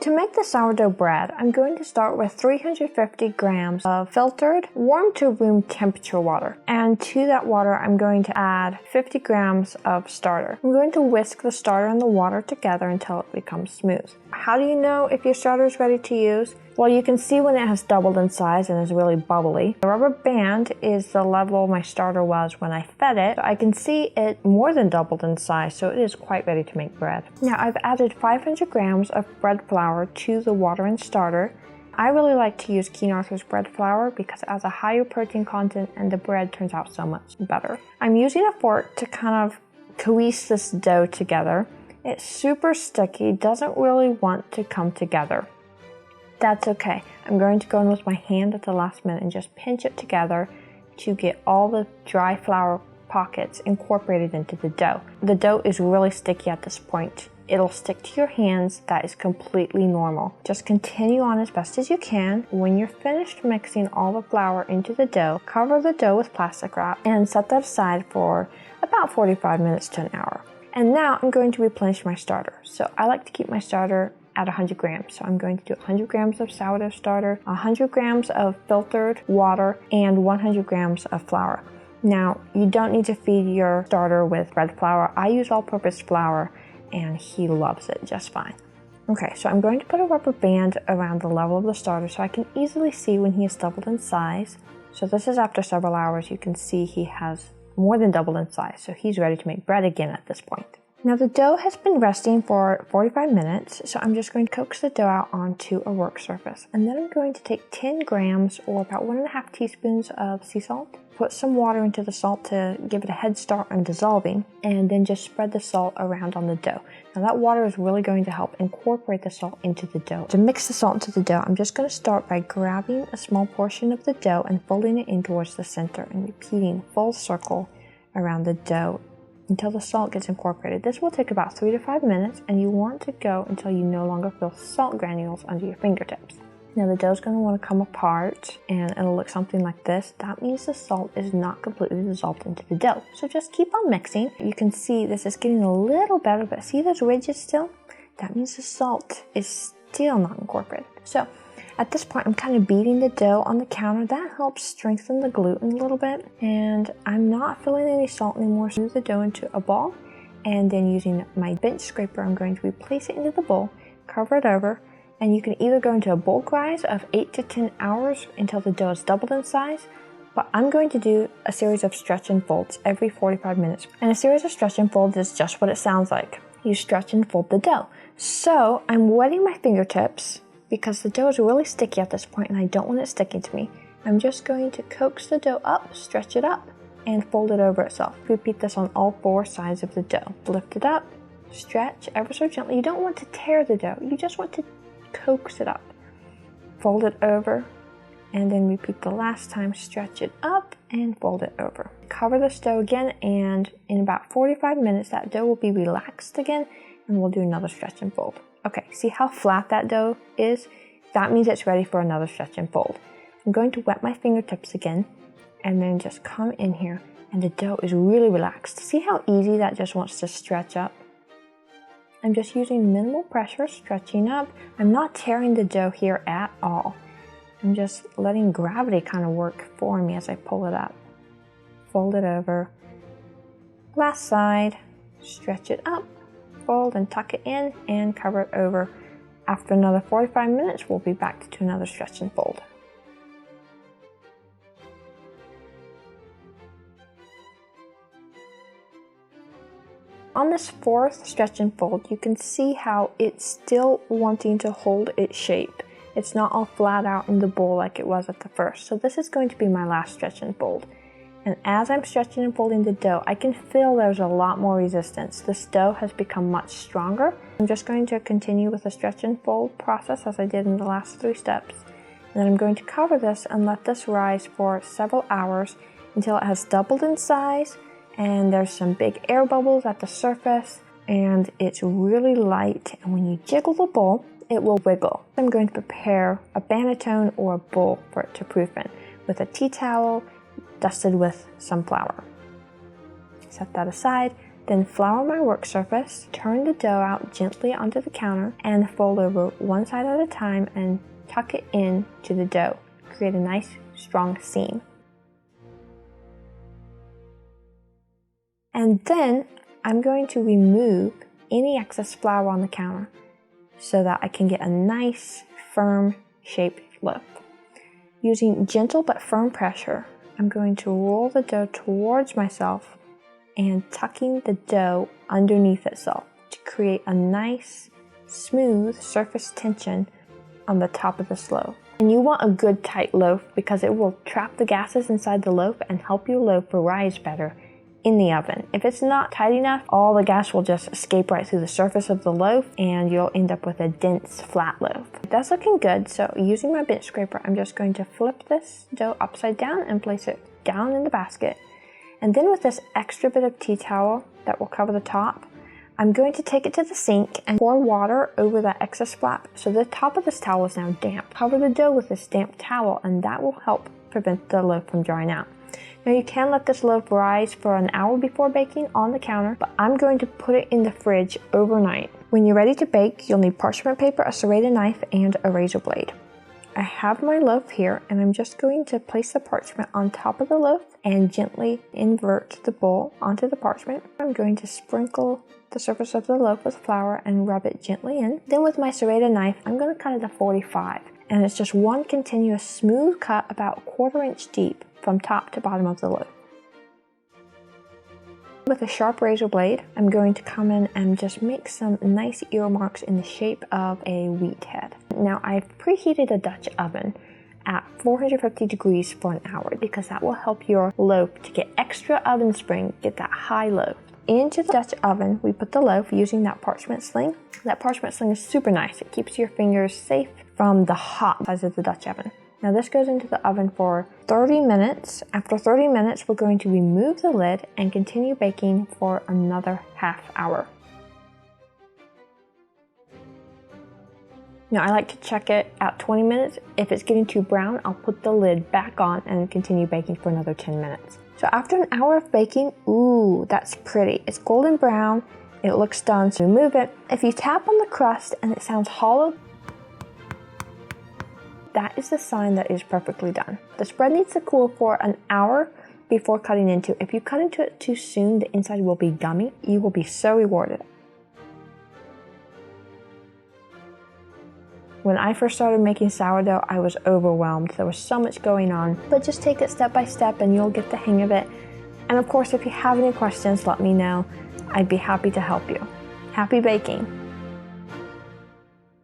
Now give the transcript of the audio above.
To make the sourdough bread, I'm going to start with 350 grams of filtered, warm to room temperature water. And to that water, I'm going to add 50 grams of starter. I'm going to whisk the starter and the water together until it becomes smooth. How do you know if your starter is ready to use? Well, you can see when it has doubled in size and is really bubbly. The rubber band is the level my starter was when I fed it. I can see it more than doubled in size, so it is quite ready to make bread. Now, I've added 500 grams of bread flour to the water and starter. I really like to use King Arthur's bread flour because it has a higher protein content and the bread turns out so much better. I'm using a fork to kind of coalesce this dough together. It's super sticky, doesn't really want to come together. That's okay. I'm going to go in with my hand at the last minute and just pinch it together to get all the dry flour pockets incorporated into the dough. The dough is really sticky at this point. It'll stick to your hands. That is completely normal. Just continue on as best as you can. When you're finished mixing all the flour into the dough, cover the dough with plastic wrap and set that aside for about 45 minutes to an hour. And now I'm going to replenish my starter. So I like to keep my starter at 100 grams. So I'm going to do 100 grams of sourdough starter, 100 grams of filtered water, and 100 grams of flour. Now, you don't need to feed your starter with bread flour. I use all-purpose flour, and he loves it just fine. Okay, so I'm going to put a rubber band around the level of the starter so I can easily see when he has doubled in size. So this is after several hours. You can see he has more than doubled in size, so he's ready to make bread again at this point. Now the dough has been resting for 45 minutes, so I'm just going to coax the dough out onto a work surface. And then I'm going to take 10 grams or about 1.5 teaspoons of sea salt, put some water into the salt to give it a head start on dissolving, and then just spread the salt around on the dough. Now that water is really going to help incorporate the salt into the dough. To mix the salt into the dough, I'm just going to start by grabbing a small portion of the dough and folding it in towards the center and repeating full circle around the dough until the salt gets incorporated. This will take about 3 to 5 minutes, and you want to go until you no longer feel salt granules under your fingertips. Now the dough is going to want to come apart and it'll look something like this. That means the salt is not completely dissolved into the dough. So just keep on mixing. You can see this is getting a little better, but see those ridges still? That means the salt is still not incorporated. So at this point, I'm kind of beating the dough on the counter. That helps strengthen the gluten a little bit. And I'm not filling any salt anymore. Smooth the dough into a ball. And then using my bench scraper, I'm going to replace it into the bowl, cover it over. And you can either go into a bulk rise of 8 to 10 hours until the dough is doubled in size. But I'm going to do a series of stretch and folds every 45 minutes. And a series of stretch and folds is just what it sounds like. You stretch and fold the dough. So I'm wetting my fingertips, because the dough is really sticky at this point and I don't want it sticking to me. I'm just going to coax the dough up, stretch it up, and fold it over itself. Repeat this on all 4 sides of the dough. Lift it up, stretch ever so gently. You don't want to tear the dough, you just want to coax it up. Fold it over, and then repeat the last time, stretch it up and fold it over. Cover this dough again, and in about 45 minutes that dough will be relaxed again, and we'll do another stretch and fold. Okay, see how flat that dough is? That means it's ready for another stretch and fold. I'm going to wet my fingertips again and then just come in here, and the dough is really relaxed. See how easy that just wants to stretch up? I'm just using minimal pressure, stretching up. I'm not tearing the dough here at all. I'm just letting gravity kind of work for me as I pull it up. Fold it over. Last side, stretch it up. Fold and tuck it in and cover it over. After another 45 minutes, we'll be back to another stretch and fold. On this 4th stretch and fold, you can see how it's still wanting to hold its shape. It's not all flat out in the bowl like it was at the first. So this is going to be my last stretch and fold. And as I'm stretching and folding the dough, I can feel there's a lot more resistance. This dough has become much stronger. I'm just going to continue with the stretch and fold process as I did in the last 3 steps. And then I'm going to cover this and let this rise for several hours until it has doubled in size and there's some big air bubbles at the surface and it's really light. And when you jiggle the bowl, it will wiggle. I'm going to prepare a banneton or a bowl for it to proof in with a tea towel dusted with some flour. Set that aside. Then flour my work surface, turn the dough out gently onto the counter, and fold over one side at a time and tuck it in to the dough. Create a nice strong seam. And then I'm going to remove any excess flour on the counter so that I can get a nice firm shaped loaf. Using gentle but firm pressure, I'm going to roll the dough towards myself and tucking the dough underneath itself to create a nice smooth surface tension on the top of this loaf. And you want a good tight loaf because it will trap the gases inside the loaf and help your loaf rise better in the oven. If it's not tight enough, all the gas will just escape right through the surface of the loaf and you'll end up with a dense flat loaf. That's looking good, so using my bench scraper, I'm just going to flip this dough upside down and place it down in the basket. And then with this extra bit of tea towel that will cover the top, I'm going to take it to the sink and pour water over that excess flap so the top of this towel is now damp. Cover the dough with this damp towel and that will help prevent the loaf from drying out. Now you can let this loaf rise for an hour before baking on the counter, but I'm going to put it in the fridge overnight. When you're ready to bake, you'll need parchment paper, a serrated knife, and a razor blade. I have my loaf here and I'm just going to place the parchment on top of the loaf and gently invert the bowl onto the parchment. I'm going to sprinkle the surface of the loaf with flour and rub it gently in. Then with my serrated knife, I'm going to cut it to 45. And it's just one continuous smooth cut about 1/4 inch deep from top to bottom of the loaf. With a sharp razor blade, I'm going to come in and just make some nice earmarks in the shape of a wheat head. Now I've preheated a Dutch oven at 450 degrees for an hour because that will help your loaf to get extra oven spring, get that high loaf. Into the Dutch oven, we put the loaf using that parchment sling. That parchment sling is super nice. It keeps your fingers safe from the hot sides of the Dutch oven. Now this goes into the oven for 30 minutes. After 30 minutes, we're going to remove the lid and continue baking for another half hour. Now I like to check it at 20 minutes. If it's getting too brown, I'll put the lid back on and continue baking for another 10 minutes. So after an hour of baking, ooh, that's pretty. It's golden brown, it looks done, so remove it. If you tap on the crust and it sounds hollow, that is the sign that it is perfectly done. The spread needs to cool for an hour before cutting into it. If you cut into it too soon, the inside will be gummy. You will be so rewarded. When I first started making sourdough, I was overwhelmed. There was so much going on, but just take it step by step and you'll get the hang of it. And of course, if you have any questions, let me know. I'd be happy to help you. Happy baking!